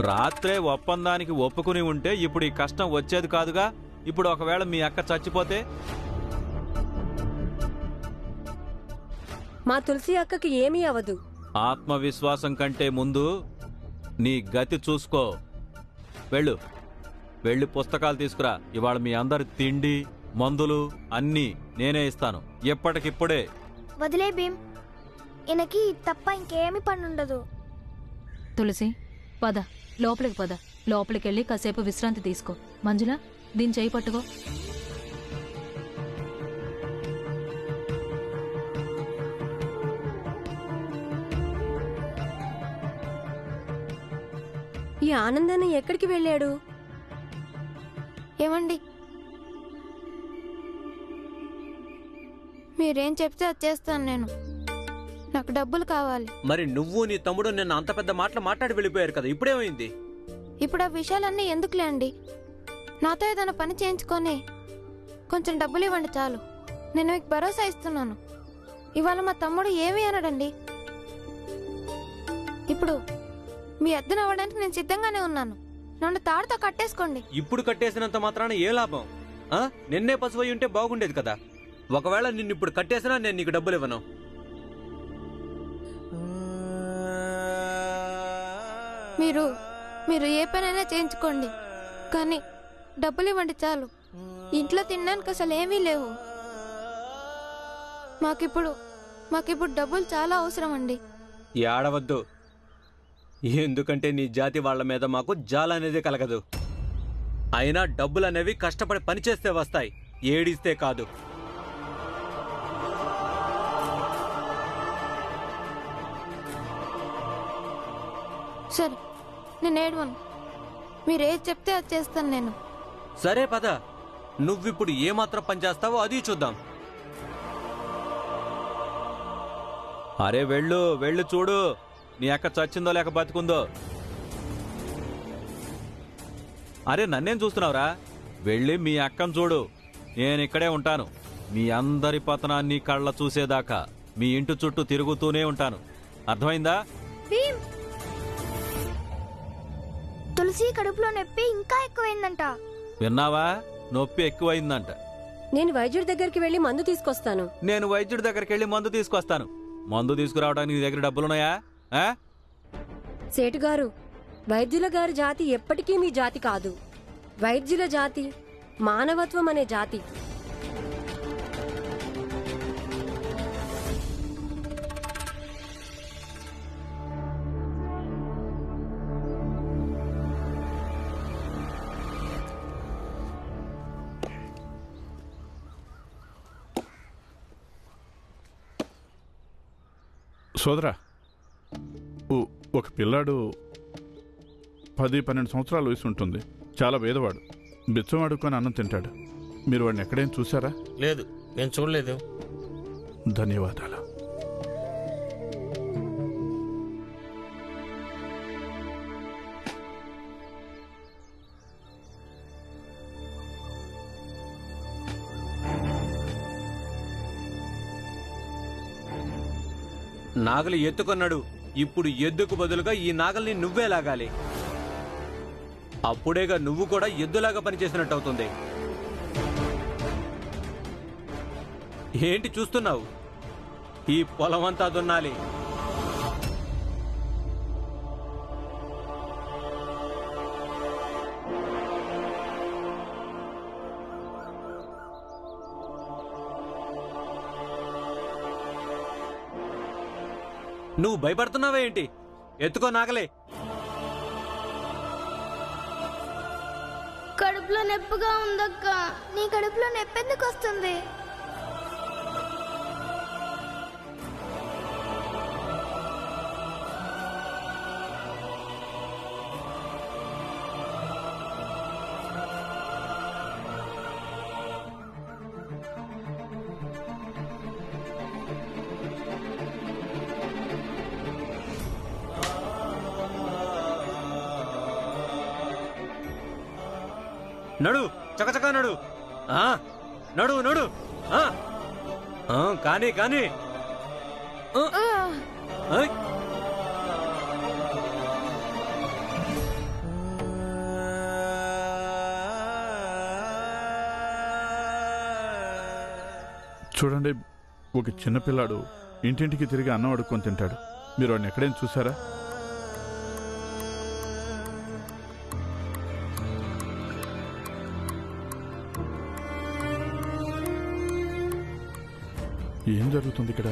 రాత్రే ఒప్పందానికి ఒప్పుకుని ఉంటే ఇప్పుడు ఈ కష్టం వచ్చేది కాదుగా. ఇప్పుడు ఒకవేళ మీ అక్క చచ్చిపోతే? మా తులసి అక్కకి ఏమీ అవదు. ఆత్మవిశ్వాసం కంటే ముందు నీ గతి చూసుకో. వెళ్ళు, వెళ్ళి పుస్తకాలు తీసుకురా. ఇవాళ మీ అందరి తిండి మందులు అన్నీ నేనే ఇస్తాను, ఎప్పటికిప్పుడే. వదిలే భీమ్, ఈయనకి తప్ప ఇంకేమీ పనుండదు. తులసి పద, లోపలికి పద. లోపలికెళ్ళి కాసేపు విశ్రాంతి తీసుకో. మంజుల, దీని చేయి పట్టుకో. ఈ ఆనందాన్ని ఎక్కడికి వెళ్ళాడు? ఏమండి, మీరేం చెప్తే అది చేస్తాను నేను. నాకు డబ్బులు కావాలి. మరి నువ్వు నీ తమ్ముడు నిన్న అంత పెద్ద మాటలు మాట్లాడి వెళ్ళిపోయారు కదా, ఇప్పుడేమైంది? ఇప్పుడు ఆ విషయాలన్నీ ఎందుకులే అండి. నాతో ఏదైనా పని చేయించుకొని కొంచెం డబ్బులు ఇవ్వండి చాలు. నేను మీకు భరోసా ఇస్తున్నాను. ఇవాళ మా తమ్ముడు ఏమీ అనడండి. ఇప్పుడు మీ అద్దెను అవ్వడానికి నేను సిద్ధంగానే ఉన్నాను. నన్ను తాడుతో కట్టేసుకోండి. ఇప్పుడు కట్టేసినంత మాత్రాన ఏ లాభం? నిన్నే పసువై ఉంటే బాగుండేది కదా. ఒకవేళ నిన్ను ఇప్పుడు కట్టేసినా నేను నీకు డబ్బులు ఇవ్వను. మీరు ఏ పనైనా చేయించుకోండి, కానీ డబ్బులు ఇవ్వండి చాలు. ఇంట్లో తినడానికి అసలు ఏమీ లేవు. మాకిప్పుడు డబ్బులు చాలా అవసరం అండి. ఏడవద్దు, ఎందుకంటే నీ జాతి వాళ్ల మీద మాకు జాలనేది కలగదు. అయినా డబ్బులనేవి కష్టపడి పనిచేస్తే వస్తాయి, ఏడిస్తే కాదు. సరే, నేను ఏడవను. మీరేది చెప్తే అది చేస్తాను నేను. సరే పద, నువ్విప్పుడు ఏమాత్రం పనిచేస్తావో అది చూద్దాం. అరే వెళ్ళు, వెళ్ళు చూడు నీ అక్క చచ్చిందో లేక బతుకుందో. అరే నన్నేం చూస్తున్నావురా? వెళ్ళి మీ అక్కను చూడు. నేనిక్కడే ఉంటాను. మీ అందరి పతనాన్ని కళ్ళ చూసేదాకా మీ ఇంటి చుట్టూ తిరుగుతూనే ఉంటాను. అర్థమైందా? తులసి కడుపులో నొప్పి ఇంకా ఎక్కువైందంట. విన్నావా? నొప్పి ఎక్కువైందంట. నేను వైద్యుడి దగ్గరికి వెళ్లి మందు తీసుకొస్తాను. నేను వైద్యుడి దగ్గరికి వెళ్ళి మందు తీసుకొస్తాను. మందు తీసుకురావడానికి నీ దగ్గర డబ్బులున్నాయా? సేటు గారు, వైద్యుల గారి జాతి ఎప్పటికీ మీ జాతి కాదు. వైద్యుల జాతి మానవత్వం అనే జాతి. సోదరా, ఒక పిల్లాడు 10-12 సంవత్సరాల వయసు ఉంటుంది. చాలా పేదవాడు. బిచ్చం అడుక్కొని అన్నం తింటాడు. మీరు వాడిని ఎక్కడైనా చూసారా? లేదు, నేను చూడలేదు. ధన్యవాదాలు. నాగలి ఎత్తుకొన్నాడు. ఇప్పుడు ఎద్దుకు బదులుగా ఈ నాగల్ని నువ్వే లాగాలి. అప్పుడేగా నువ్వు కూడా ఎద్దులాగా పనిచేసినట్టు అవుతుంది. ఏంటి చూస్తున్నావు? ఈ పొలమంతా దున్నాలి. నువ్వు భయపడుతున్నావా ఏంటి? ఎత్తుకో నాగలే. కడుపులో నొప్పిగా ఉందక్క. నీ కడుపులో నొప్పి ఎందుకు వస్తుంది? నడు, చకచకా నడు. నడు నడు. కానీ కానీ చూడండి, ఒక చిన్నపిల్లాడు ఇంటింటికి తిరిగి అన్నం అడుక్కొని తింటాడు. మీరు వాడిని ఎక్కడైనా చూసారా? ఏం జరుగుతుంది ఇక్కడ?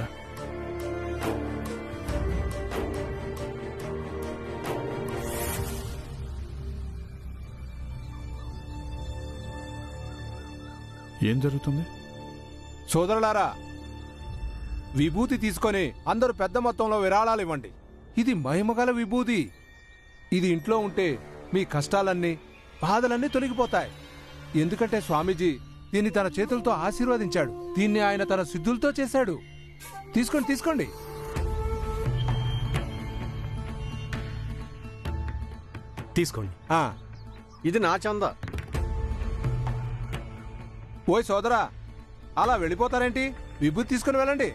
ఏం జరుగుతుంది? సోదరులారా, విభూతి తీసుకొని అందరూ పెద్ద మొత్తంలో విరాళాలు ఇవ్వండి. ఇది మహిమగల విభూతి. ఇది ఇంట్లో ఉంటే మీ కష్టాలన్నీ, బాధలన్నీ తొలగిపోతాయి. ఎందుకంటే స్వామీజీ దీన్ని తన చేతులతో ఆశీర్వదించాడు. దీన్ని ఆయన తన సిద్ధులతో చేశాడు. తీసుకోండి, తీసుకోండి. తీసుకోండి. ఆ, ఇది నా చందా. ఓయ్ సోదరా, అలా వెళ్ళిపోతారేంటి? విభూతి తీసుకుని వెళ్ళండి.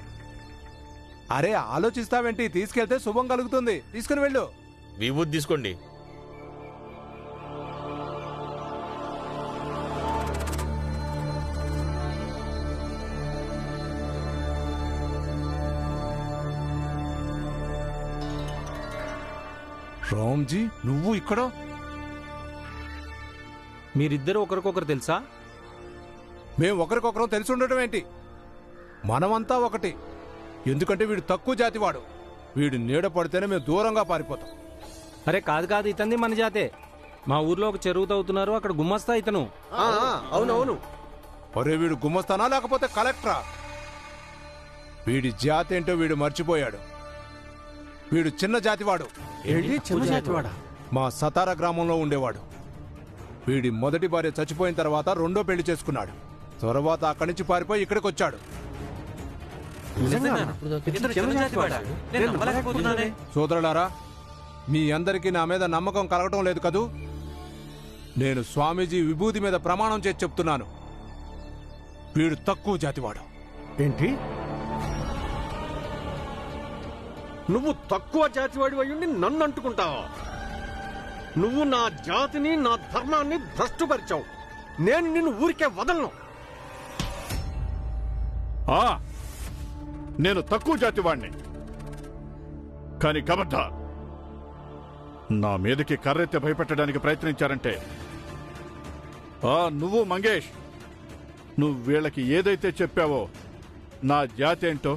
అరే, ఆలోచిస్తావేంటి? తీసుకెళ్తే శుభం కలుగుతుంది. తీసుకుని వెళ్ళు. విభూతి తీసుకోండి. రామ్జీ, నువ్వు ఇక్కడ? మీరిద్దరు ఒకరికొకరు తెలుసా? మేం ఒకరికొకరం తెలిసి ఉండటం ఏంటి? మనమంతా ఒకటి. ఎందుకంటే వీడు తక్కువ జాతివాడు. వీడు నీడ పడితేనే మేము దూరంగా పారిపోతాం. అరే కాదు కాదు, ఇతంది మన జాతే. మా ఊర్లో ఒక చెరువు తవ్వుతున్నారు, అక్కడ గుమ్మస్తా ఇతను. అవునవును. ఒరే, వీడు గుమ్మస్తానా లేకపోతే కలెక్టరా? వీడి జాతి ఏంటో వీడు మర్చిపోయాడు. వీడు చిన్న జాతివాడు. ఏంటి చిన్న జాతివాడా? మా సతారా గ్రామంలో ఉండేవాడు. వీడి మొదటి భార్య చచ్చిపోయిన తర్వాత రెండో పెళ్లి చేసుకున్నాడు. తర్వాత అక్కడి నుంచి పారిపోయి ఇక్కడికి వచ్చాడు. సోదరులారా, మీ అందరికీ నా మీద నమ్మకం కలగటం లేదు కదూ? నేను స్వామీజీ విభూతి మీద ప్రమాణం చేసి చెప్తున్నాను, వీడు తక్కువ జాతివాడు. ఏంటి? నువ్వు తక్కువ జాతివాడి అయ్యుండి నన్ను అంటుకుంటావా? నువ్వు నా జాతిని, నా ధర్మాన్ని భ్రష్టుపరిచావు. నేను నిన్ను ఊరికే వదలను. నేను తక్కువ జాతి వాణ్ణి, కానీ కబడ్డా నా మీదకి కర్రెత్తి భయపెట్టడానికి ప్రయత్నించారంటే, నువ్వు మంగేష్, నువ్వు వీళ్ళకి ఏదైతే చెప్పావో నా జాతి ఏంటో,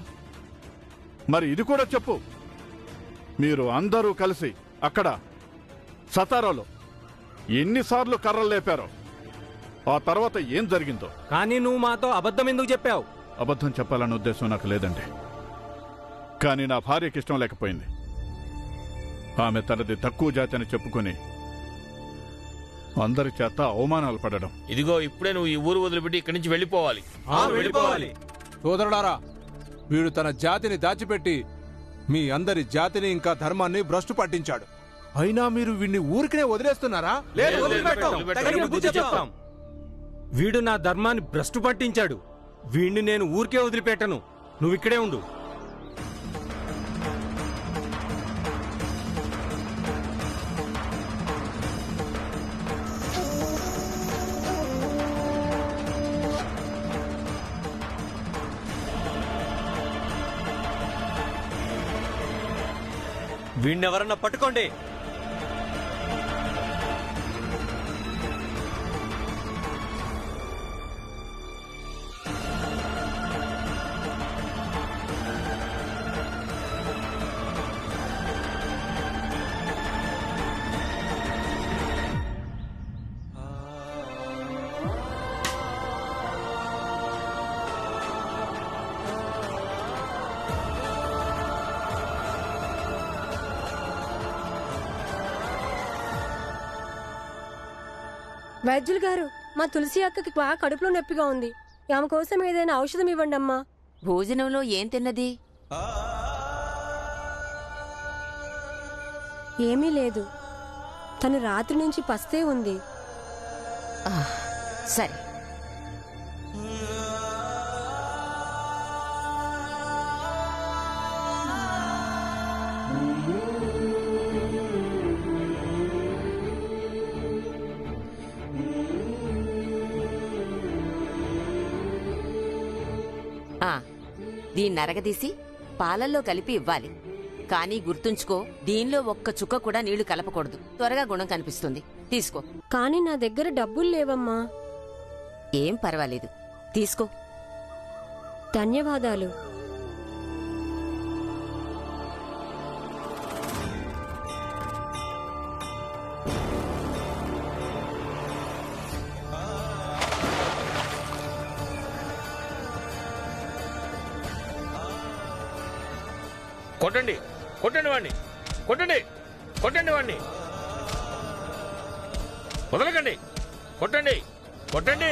మరి ఇది కూడా చెప్పు. మీరు అందరూ కలిసి అక్కడ సతారాలో ఎన్నిసార్లు కర్రలు లేపారో, ఆ తర్వాత ఏం జరిగిందో. కానీ నువ్వు మాతో అబద్ధం ఎందుకు చెప్పావు? అబద్ధం చెప్పాలన్న ఉద్దేశం నాకు లేదండి, కానీ నా భార్యకి ఇష్టం లేకపోయింది. ఆమె తనది తక్కువ జాతి అని చెప్పుకొని అందరి చేత అవమానాలు పడడం. ఇదిగో ఇప్పుడే నువ్వు ఈ ఊరు వదిలిపెట్టి ఇక్కడి నుంచి వెళ్ళిపోవాలి. వెళ్ళిపోవాలి. సోదరులారా, వీడు తన జాతిని దాచిపెట్టి మీ అందరి జాతిని ఇంకా ధర్మాన్ని భ్రష్టు పట్టించాడు. అయినా మీరు వీడిని ఊరికినే వదిలేస్తున్నారా? చెప్తాం. వీడు నా ధర్మాన్ని భ్రష్టు పట్టించాడు. వీడిని నేను ఊరికే వదిలిపెట్టను. నువ్వు ఇక్కడే ఉండు. వీణ్ణెవరన్నా పట్టుకోండి. వైద్యులు గారు, మా తులసి అక్కకి బాగా కడుపులో నొప్పిగా ఉంది. ఆమె కోసం ఏదైనా ఔషధం ఇవ్వండి అమ్మా. భోజనంలో ఏం తిన్నది? ఏమీ లేదు. తను రాత్రి నుంచి పస్తే ఉంది. సరే. దీన్ని అరగదీసి పాలల్లో కలిపి ఇవ్వాలి. కానీ గుర్తుంచుకో, దీనిలో ఒక్క చుక్క కూడా నీళ్లు కలపకూడదు. త్వరగా గుణం కనిపిస్తుంది. తీసుకో. కానీ నా దగ్గర డబ్బులు లేవమ్మా. ఏం పర్వాలేదు, తీసుకో. ధన్యవాదాలు. కొట్టండి, కొట్టండి వాడిని, కొట్టండి, కొట్టండి వాడిని, వదలకండి, కొట్టండి, కొట్టండి.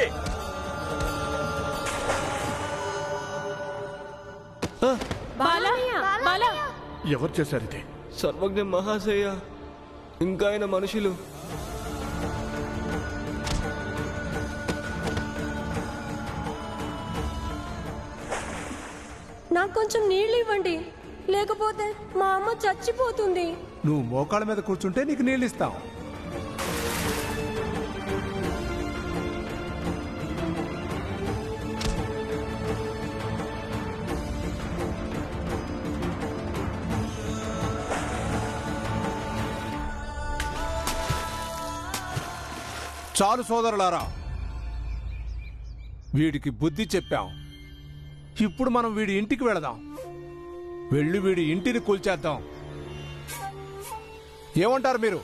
ఎవరు చేశారు ఇది? సర్వజ్ఞ మహాశయ, ఇంకా ఆయన మనుషులు. నాకు కొంచెం నీళ్లు ఇవ్వండి, లేకపోతే మా అమ్మ చచ్చిపోతుంది. నువ్వు మోకాళ్ళ మీద కూర్చుంటే నీకు నీళ్ళు ఇస్తాం. చాలు సోదరులారా, వీడికి బుద్ధి చెప్పాం. ఇప్పుడు మనం వీడి ఇంటికి వెళదాం. వెళ్ళి వీడి ఇంటిని కూల్చేద్దాం. ఏమంటారు మీరు?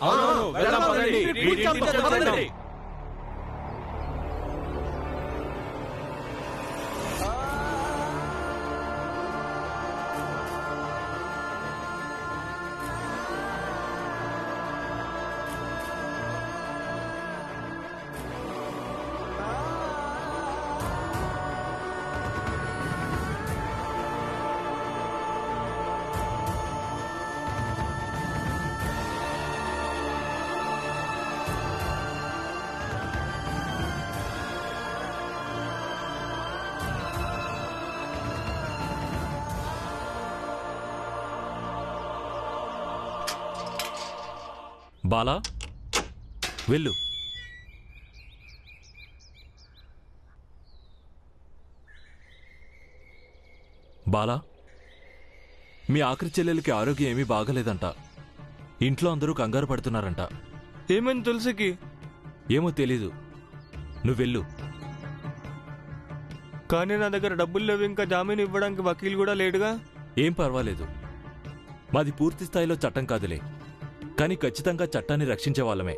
బాలా, వెళ్ళు. బాలా, మీ ఆఖరి చెల్లెలకి ఆరోగ్యం ఏమీ బాగలేదంట. ఇంట్లో అందరూ కంగారు పడుతున్నారంట. ఏమైంది తులసికి? ఏమో తెలీదు. నువ్వెళ్ళు. కానీ నా దగ్గర డబ్బులు లేవు. ఇంకా జామీన్ ఇవ్వడానికి వకీలు కూడా లేడుగా. ఏం పర్వాలేదు, మాది పూర్తి స్థాయిలో చట్టం కాదులే, కానీ ఖచ్చితంగా చట్టాన్ని రక్షించే వాళ్ళమే.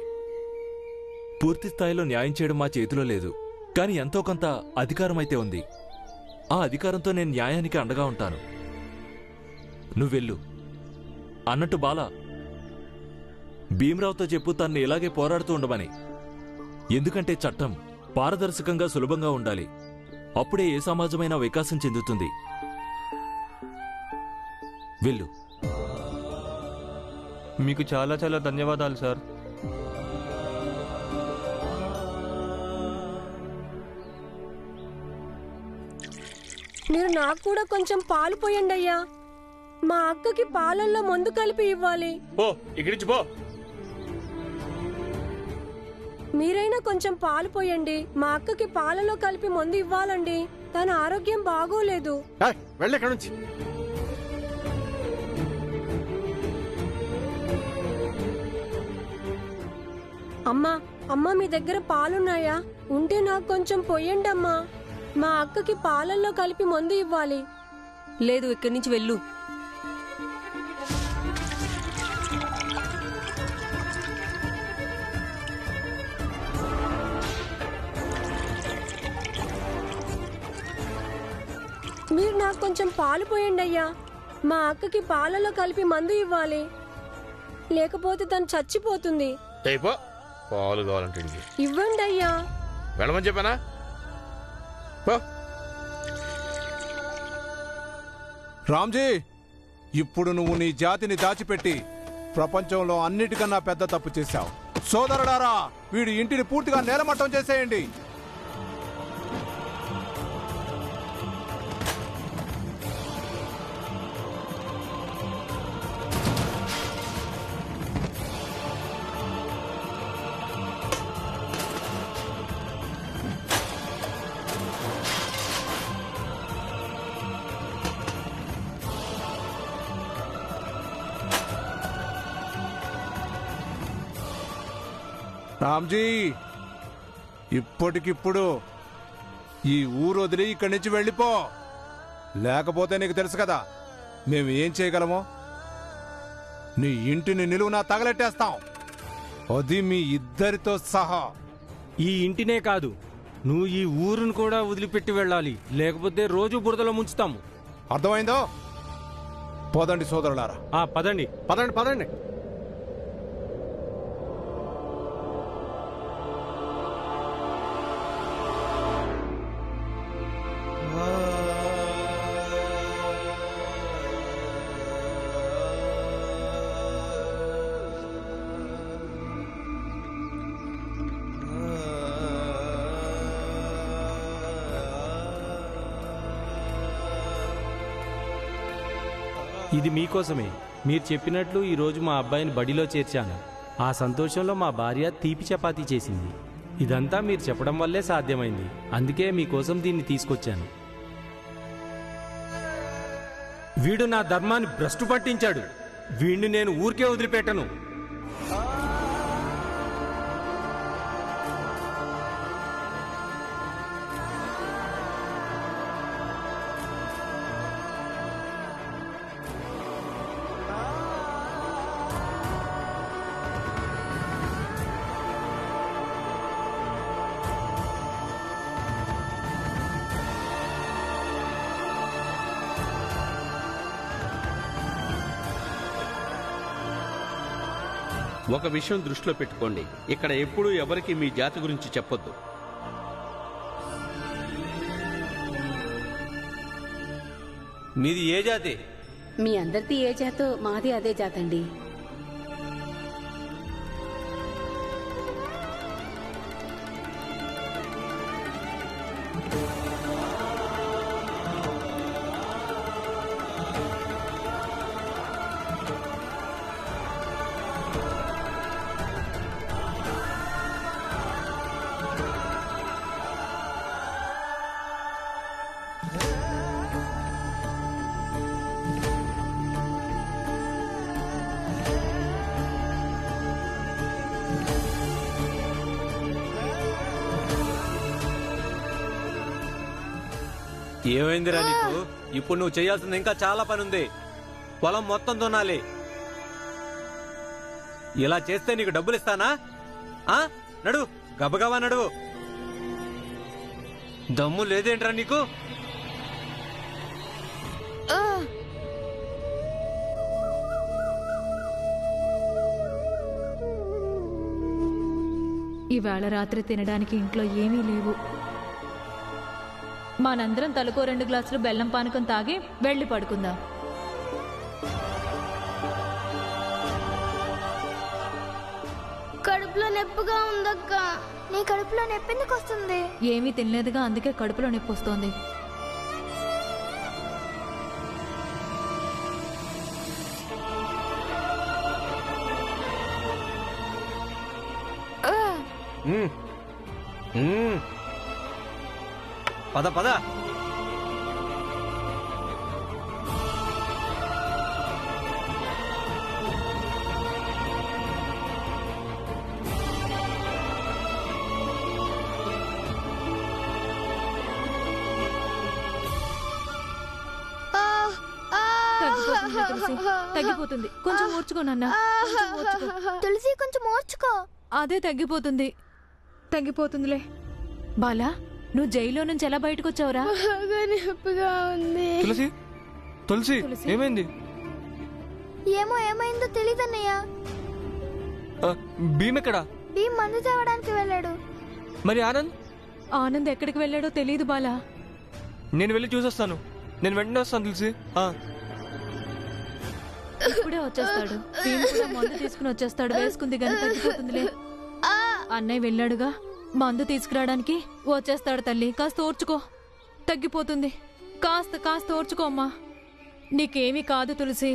పూర్తి స్థాయిలో న్యాయం చేయడం మా చేతిలో లేదు, కానీ ఎంతో కొంత అధికారం అయితే ఉంది. ఆ అధికారంతో నేను న్యాయానికి అండగా ఉంటాను. నువ్వెళ్ళు. అన్నట్టు బాలా, భీమరావుతో చెప్పు తన్ని ఇలాగే పోరాడుతూ ఉండమని. ఎందుకంటే చట్టం పారదర్శకంగా సులభంగా ఉండాలి. అప్పుడే ఏ సమాజమైనా వికాసం చెందుతుంది. వెళ్ళు. మీకు చాలా చాలా ధన్యవాదాలు సార్. మీరు నాకు కూడా కొంచెం పాలు పోయండి అయ్యా. మా అక్కకి పాలల్లో మందు కలిపి ఇవ్వాలి. పో, ఇక్కడి నుంచి పో. మీరైనా కొంచెం పాలు పోయండి. మా అక్కకి పాలలో కలిపి మందు ఇవ్వాలండి. తన ఆరోగ్యం బాగోలేదు. వెళ్ళి ఇక్కడి నుంచి. అమ్మా, అమ్మా, మీ దగ్గర పాలున్నాయా? ఉంటే నాకు కొంచెం పొయ్యండి అమ్మా. మా అక్కకి పాలల్లో కలిపి మందు ఇవ్వాలి. లేదు, ఇక్కడి నుంచి వెళ్ళు. మీరు నాకు కొంచెం పాలు పోయండి అయ్యా. మా అక్కకి పాలలో కలిపి మందు ఇవ్వాలి, లేకపోతే తను చచ్చిపోతుంది. అయిపో, పాలు కావాలంటే ఇవ్వండి అయ్యా. వెళ్ళమని చెప్పానా? రామ్జీ, ఇప్పుడు నువ్వు నీ జాతిని దాచిపెట్టి ప్రపంచంలో అన్నిటికన్నా పెద్ద తప్పు చేశావు. సోదరుడారా, వీడి ఇంటిని పూర్తిగా నేలమట్టం చేసేయండి. రామ్జీ, ఇప్పటికిప్పుడు ఈ ఊరు వదిలి ఇక్కడి నుంచి వెళ్ళిపో. లేకపోతే నీకు తెలుసు కదా మేము ఏం చేయగలమో. నీ ఇంటిని నిలువునా తగలెట్టేస్తాం, అది మీ ఇద్దరితో సహా. ఈ ఇంటినే కాదు, నువ్వు ఈ ఊరును కూడా వదిలిపెట్టి వెళ్ళాలి, లేకపోతే రోజు బురదలో ముంచుతాము. అర్థమైందో? పోదండి సోదరులారా. పదండి. పదండి పదండి. ఇది మీకోసమే. మీరు చెప్పినట్లు ఈరోజు మా అబ్బాయిని బడిలో చేర్చాను. ఆ సంతోషంలో మా భార్య తీపి చపాతీ చేసింది. ఇదంతా మీరు చెప్పడం వల్లే సాధ్యమైంది. అందుకే మీకోసం దీన్ని తీసుకొచ్చాను. వీడు నా ధర్మాన్ని భ్రష్టు పట్టించాడు. వీడిని నేను ఊరికే వదిలిపెట్టను. ఒక విషయం దృష్టిలో పెట్టుకోండి, ఇక్కడ ఎప్పుడూ ఎవరికి మీ జాతి గురించి చెప్పొద్దు. మీది ఏ జాతి? మీ అందరిది ఏ జాతో మాది అదే జాతండి. ఏమైందిరా నీకు? ఇప్పుడు నువ్వు చేయాల్సింది ఇంకా చాలా పని ఉంది. పొలం మొత్తం దున్నాలి. ఇలా చేస్తే నీకు డబ్బులు ఇస్తానా? నడు, గబగబా నడు. దమ్ము లేదేంట్రా నీకు? ఈవేళ రాత్రి తినడానికి ఇంట్లో ఏమీ లేవు. మనందరం తలకో 2 గ్లాసులు బెల్లం పానకం తాగి వెళ్ళి పడుకుందాం. కడుపులో నొప్పిగా ఉందక్క. నీ కడుపులో నొప్పి ఎందుకు వస్తుంది? ఏమీ తినలేదుగా, అందుకే కడుపులో నొప్పి వస్తోంది. పద పద. తగ్గిపోతుంది, కొంచెం ఓర్చుకో నాన్న. తులసి కొంచెం ఓర్చుకో. అదే తగ్గిపోతుంది, తగ్గిపోతుందిలే. బాలా, నువ్వు జైల్లో నుంచి ఎలా బయటకు వచ్చావురా? నొప్పిగా ఉంది. తులసి, తులసి ఏమైంది? ఏమో ఏమైందో తెలీదన్నయ్య. భీమ్ ఎక్కడా? భీమ్ మందు తేవడానికి వెళ్ళాడు. మరి ఆనంద్? ఆనంద్ ఎక్కడికి వెళ్ళాడో తెలియదు బాలా. నేను వెళ్ళి చూసొస్తాను. నేను వెంటనే వస్తాను తులసి. ఇప్పుడే వచ్చేస్తాడు. భీమ్ కూడా మందు తీసుకుని వచ్చేస్తాడు. వేసుకుంది గాని తగ్గిపోతుందిలే. అన్నయ్య వెళ్ళాడుగా, మందు తీసుకురావడానికి. వచ్చేస్తాడు తల్లి, కాస్త ఓర్చుకో, తగ్గిపోతుంది. కాస్త ఓర్చుకో అమ్మా. నీకేమీ కాదు తులసి.